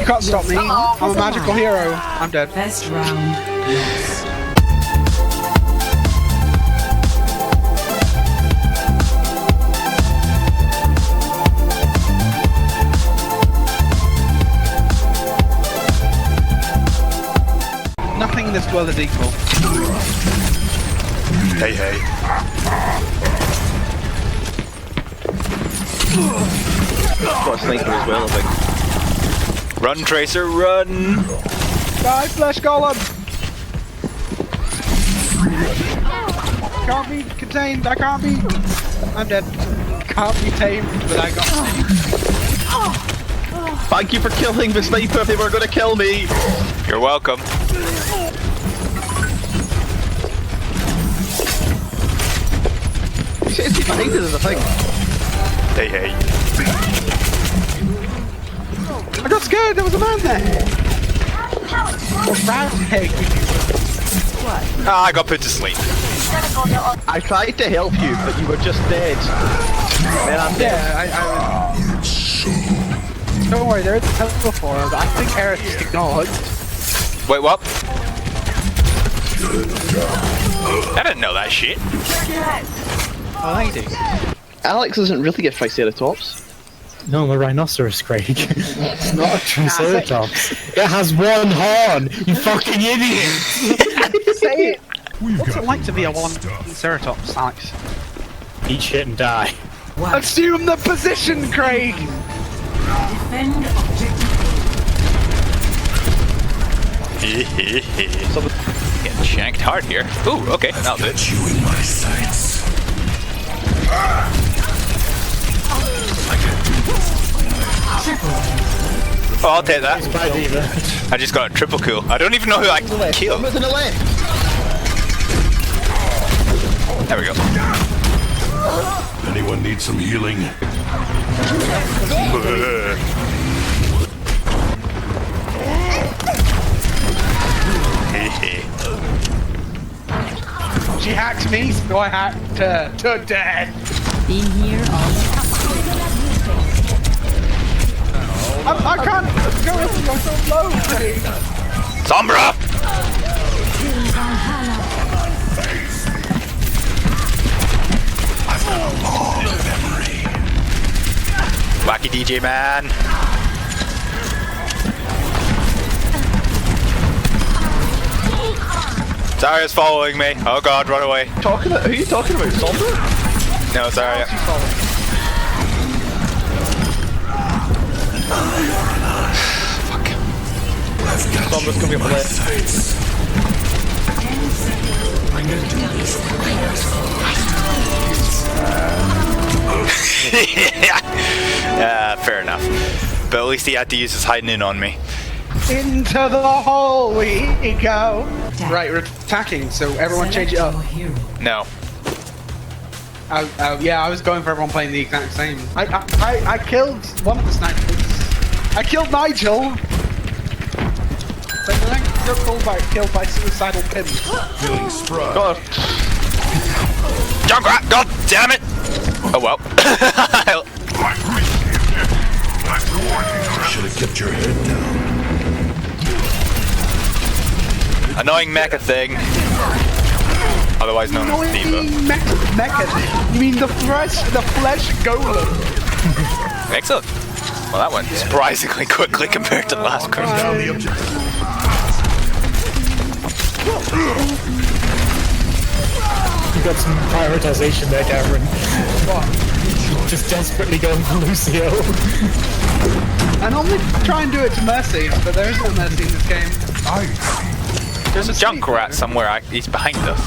can't stop me. I'm a magical hero. I'm dead. Best round lost. Nothing in this world is equal. Hey, hey. Got a sniper as well, I think. Run, Tracer, run! Die, flesh golem! Can't be contained, I can't be... I'm dead. Can't be tamed, but I got tamed. Thank you for killing the sniper, they were gonna kill me! You're welcome. Is he behind us, I think? Hey, hey. I got scared, there was a man there! Ah, I got put to sleep. I tried to help you, but you were just dead. Then I'm dead. Yeah, don't worry, there is a temple for us. I think Eric just ignored. Wait, what? I didn't know that shit. Oh, I do. Alex isn't really a Triceratops. No, I'm a rhinoceros, Craig. It's not a Triceratops. It has one horn, you fucking idiot! Say it! What's it like to be a Uni-ceratops, Alex? Eat shit and die. Assume the position, Craig! Defend objective. Getting shanked hard here. Ooh, okay, that'll do it. You in my sights. Oh, I'll take that. I just got a triple kill. I don't even know who I killed. To the left. There we go. Anyone need some healing? She hacked me, so I hacked her to death. Been here all the I can't go up and go so low, Craig. Sombra! I've got a long memory. Wacky DJ man. Zarya's following me. Oh god, run away. Who are you talking about? Sombra? No, Zarya. Fuck. Sombra's coming up the left. I'm gonna do this. Fair enough. But at least he had to use his hiding in on me. Into the hole we go. Right, we're attacking, so everyone change it up. No. Yeah, I was going for everyone playing the exact same. I killed one of the snipers. I killed Nigel. But then I got killed by suicidal Pim. Feeling sprung. God. Junkrat! God damn it! Oh well. Should have kept your head down. Annoying mecha thing. Otherwise known as Diva. Mecha. You mean the flesh golem? Excellent. Well, that went surprisingly quickly compared to the last Down round. the objective. You got some prioritization there, Cameron. Just desperately going for Lucio. I normally try and do it to Mercy, but there is no Mercy in this game. There's a Junkrat somewhere. He's behind us.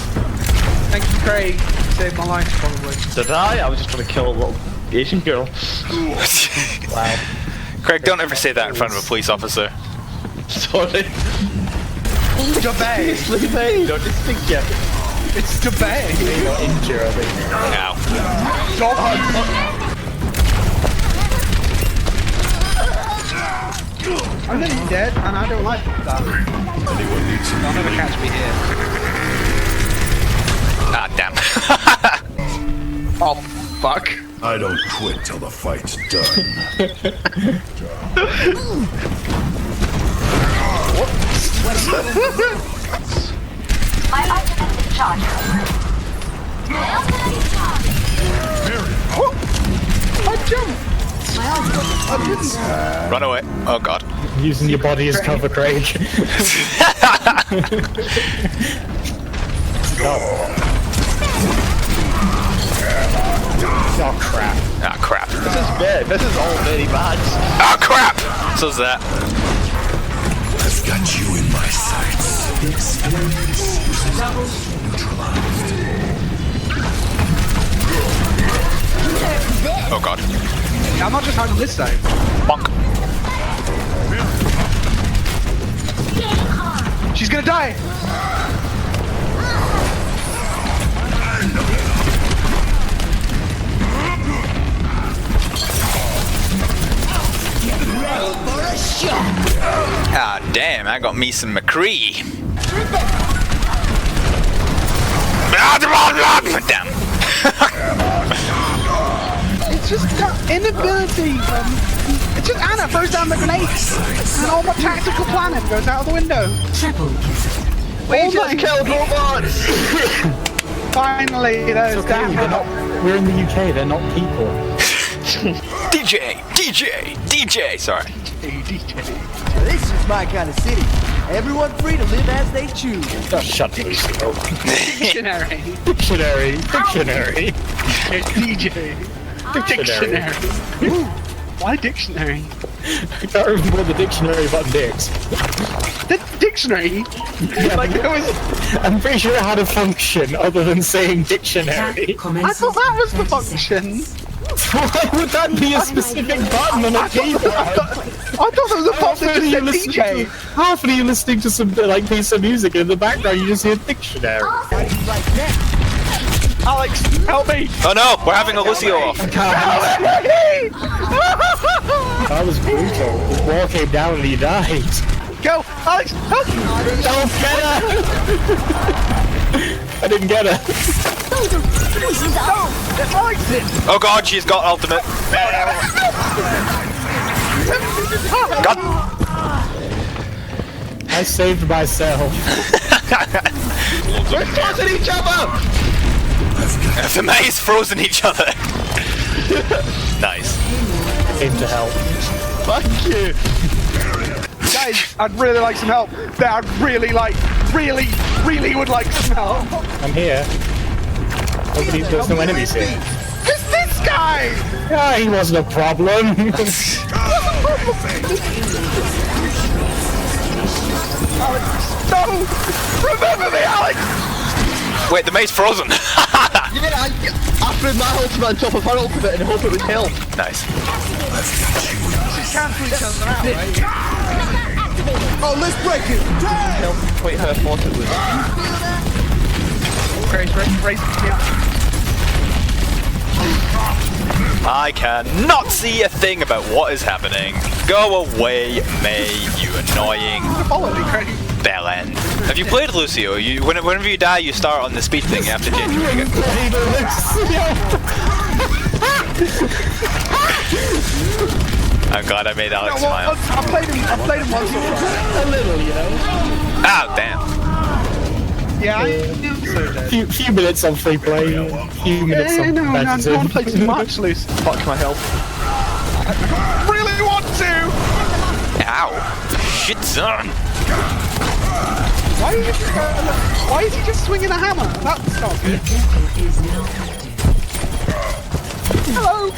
Thank you, Craig. You saved my life, probably. Did I? I was just trying to kill a little Asian girl. Wow. Craig, don't ever say that in front of a police officer. Sorry. Jabay! Sleepy, don't just think yet. It's Jabay! Injure, I think. Ow. I'm nearly dead, and I don't like that. Anyone need some They'll never healing? catch me here. Ah, damn. Oh, fuck. I don't quit till the fight's done. My ultimate is charged. I jumped! I didn't. Run away. Oh god. Using your body as cover, Craig. Oh crap. Ah, crap. This is bad. This is all very bad. Ah, crap! So's that. I've got you in my sights. Oh god. I'm not just hiding this side. Bonk. She's gonna die! Ah, damn, I got me some McCree. Damn. It's just that inability. It's just Anna throws down the grenades, and all my tactical planning goes out of the window. Triple kill. We just killed robots! Finally, those damn They're not, we're in the UK, they're not people. DJ! Sorry. This is my kind of city. Everyone free to live as they choose. Oh, shut up, Lucio. Dictionary. Dictionary. DJ. Dictionary. Ooh, why dictionary? I can't remember what the dictionary button did. The dictionary? Like, it was... I'm pretty sure it had a function other than saying dictionary. I thought that was the function. Why would that be a specific button on a keyboard? I thought there was a function that said DJ. Half of you listening to some like piece of music in the background, you just hear dictionary. Alex, help me! Oh no, we're having a Lucio off. That was brutal. The wall came down and he died. Go! Alex, help! Don't get her! I didn't get her. No! It's Alex! Oh god, she's got ultimate. God. I saved myself. We're frozen each other! The maze frozen each other. Nice. Came to help. Fuck you! Guys, I'd really like some help. I'd really would like some help. I'm here. There's no enemies here. It's this guy! Ah, he wasn't a problem. Alex, no! Remember me, Alex! Wait, the maze frozen. Yeah, I threw my ultimate on top of her ultimate and hope it would help. Nice. Cancel each other out, right? Oh, let's break it! Help quite how I thought it would. Race, yeah. I cannot see a thing about what is happening. Go away, May, you annoying Follow me, Craig. bellend. Have you played Lucio? Whenever you die, you start on the speed thing. You have to change your rig. I'm glad I made Alex smile. I played him once. A little, you know. Oh, damn. Yeah, I am so dead. Few minutes on free play. Few minutes on No, I don't want to play too much, Luce. Fuck my health. I really want to! Ow. Shit, son. Why is he just swinging a hammer? That's not good. Hello!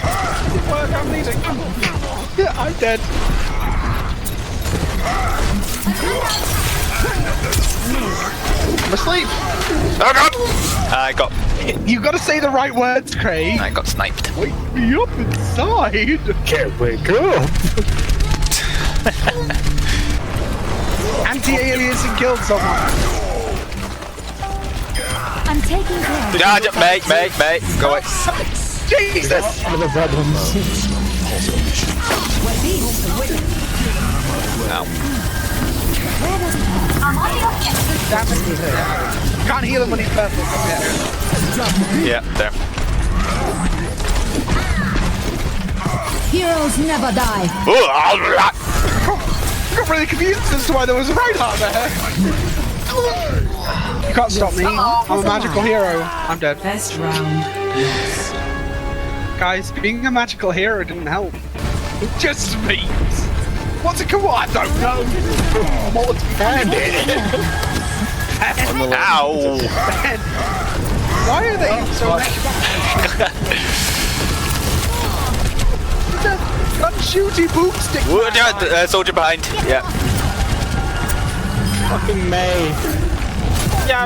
Didn't work, I'm leaving. Yeah, I'm dead. I'm asleep! Oh god! I got You gotta say the right words, Craig. I got sniped. Wake me up inside. Can't wake up. Anti-aliasing killed someone. I'm taking care. Mate, go away. Jesus! One of the problems. Ow. I'm on your head. Damn it. Can't heal him when he's purple. Yeah, there. Heroes never die. Ooh, got really confused as to why there was a Reinhardt there. You can't stop me. I'm a magical hero. I'm dead. Best round. Guys, being a magical hero didn't help. It just means. What's it called? I don't know. Ow! Why are they so gun shooty boomstick? Soldier behind. Yeah. Fucking May. Yeah,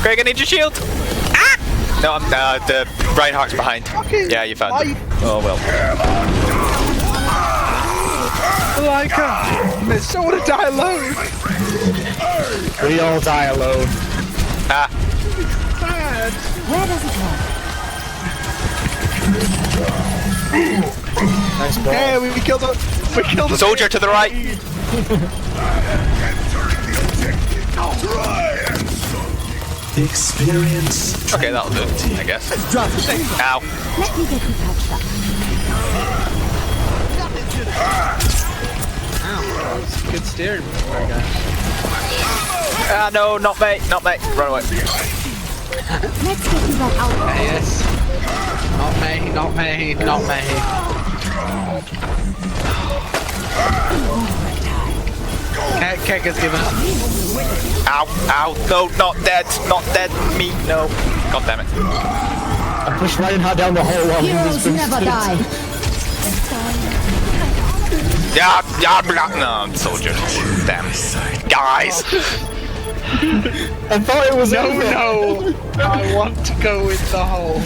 Greg, I need your shield. Ah! No, I'm the Reinhardt's behind. Okay. Yeah, you found him. Oh well. Like, I still want to die alone. We all die alone. Ah. Sad. Where does it go? Nice ball. Yeah, we killed the Soldier to the right. Experience. Okay, that'll do, I guess. Ow. Let me get you patched up. Good steering. There, guys. Ah, no, not me, not me. Run away. Let's get you back out. Yes. Not me, not me, not me. Kek has given up. Ow, ow, no, not dead, me, no. God damn it. I pushed Reinhardt down the hole while he was Heroes never die. Yeah, no, soldier. Damn. Guys! I thought it was No, over. no. I want to go in the hole.